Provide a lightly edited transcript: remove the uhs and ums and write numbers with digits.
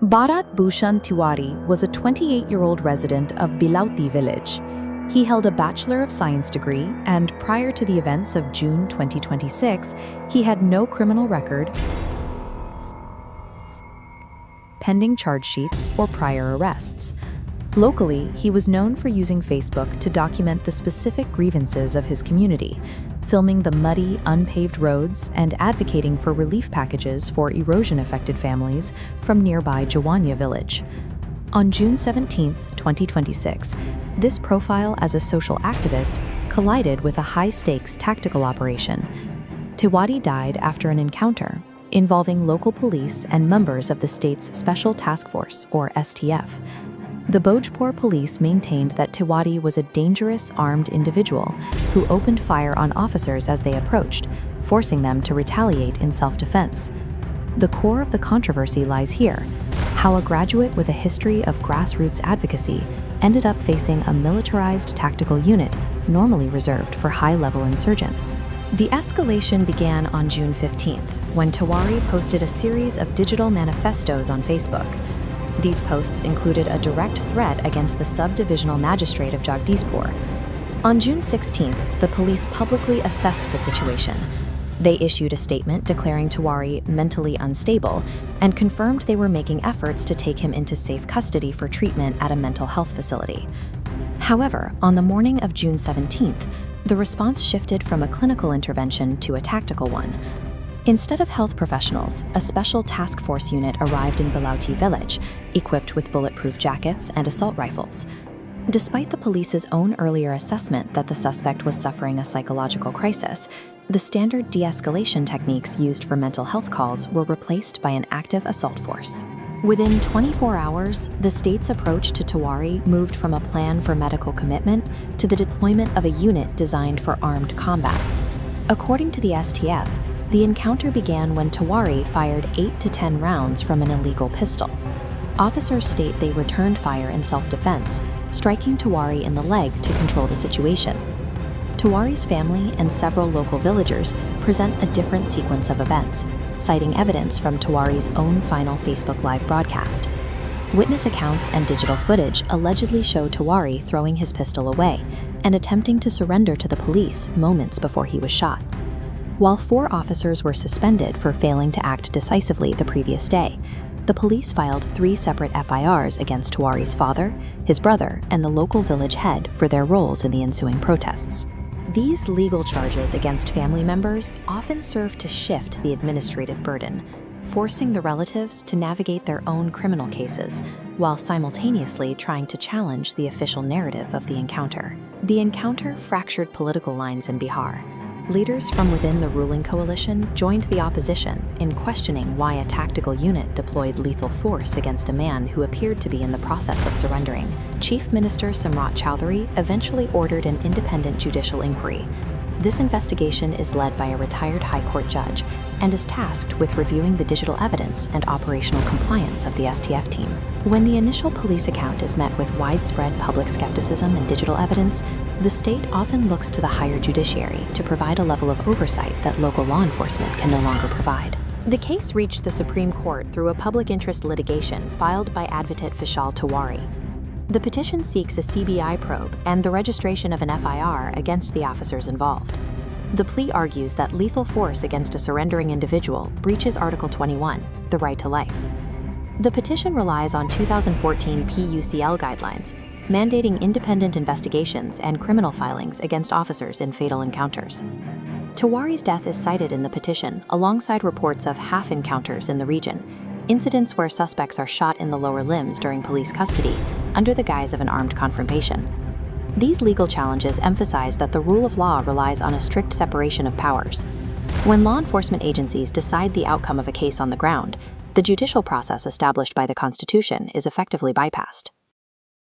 Bharat Bhushan Tiwari was a 28-year-old resident of Bilauti village. He held a Bachelor of Science degree, and prior to the events of June 2026, he had no criminal record, pending charge sheets, or prior arrests. Locally, he was known for using Facebook to document the specific grievances of his community, filming the muddy, unpaved roads and advocating for relief packages for erosion-affected families from nearby Jawanya village. On June 17, 2026, this profile as a social activist collided with a high-stakes tactical operation. Tiwari died after an encounter involving local police and members of the state's Special Task Force, or STF. The Bhojpur police maintained that Tiwari was a dangerous, armed individual who opened fire on officers as they approached, forcing them to retaliate in self-defense. The core of the controversy lies here: how a graduate with a history of grassroots advocacy ended up facing a militarized tactical unit normally reserved for high-level insurgents. The escalation began on June 15th, when Tiwari posted a series of digital manifestos on Facebook. These posts included a direct threat against the subdivisional magistrate of Jagdishpur. On June 16th, the police publicly assessed the situation. They issued a statement declaring Tiwari mentally unstable and confirmed they were making efforts to take him into safe custody for treatment at a mental health facility. However, on the morning of June 17th, the response shifted from a clinical intervention to a tactical one. Instead of health professionals, a special task force unit arrived in Bilauti village, equipped with bulletproof jackets and assault rifles. Despite the police's own earlier assessment that the suspect was suffering a psychological crisis, the standard de-escalation techniques used for mental health calls were replaced by an active assault force. Within 24 hours, the state's approach to Tiwari moved from a plan for medical commitment to the deployment of a unit designed for armed combat. According to the STF, the encounter began when Tiwari fired 8 to 10 rounds from an illegal pistol. Officers state they returned fire in self-defense, striking Tiwari in the leg to control the situation. Tiwari's family and several local villagers present a different sequence of events, citing evidence from Tiwari's own final Facebook Live broadcast. Witness accounts and digital footage allegedly show Tiwari throwing his pistol away and attempting to surrender to the police moments before he was shot. While 4 officers were suspended for failing to act decisively the previous day, the police filed 3 separate FIRs against Tiwari's father, his brother, and the local village head for their roles in the ensuing protests. These legal charges against family members often serve to shift the administrative burden, forcing the relatives to navigate their own criminal cases, while simultaneously trying to challenge the official narrative of the encounter. The encounter fractured political lines in Bihar. Leaders from within the ruling coalition joined the opposition in questioning why a tactical unit deployed lethal force against a man who appeared to be in the process of surrendering. Chief Minister Samrat Chowdhury eventually ordered an independent judicial inquiry. This investigation is led by a retired High Court judge and is tasked with reviewing the digital evidence and operational compliance of the STF team. When the initial police account is met with widespread public skepticism and digital evidence, the state often looks to the higher judiciary to provide a level of oversight that local law enforcement can no longer provide. The case reached the Supreme Court through a public interest litigation filed by advocate Vishal Tiwari. The petition seeks a CBI probe and the registration of an FIR against the officers involved. The plea argues that lethal force against a surrendering individual breaches Article 21, the right to life. The petition relies on 2014 PUCL guidelines, mandating independent investigations and criminal filings against officers in fatal encounters. Tiwari's death is cited in the petition alongside reports of half encounters in the region, incidents where suspects are shot in the lower limbs during police custody under the guise of an armed confrontation. These legal challenges emphasize that the rule of law relies on a strict separation of powers. When law enforcement agencies decide the outcome of a case on the ground, the judicial process established by the Constitution is effectively bypassed.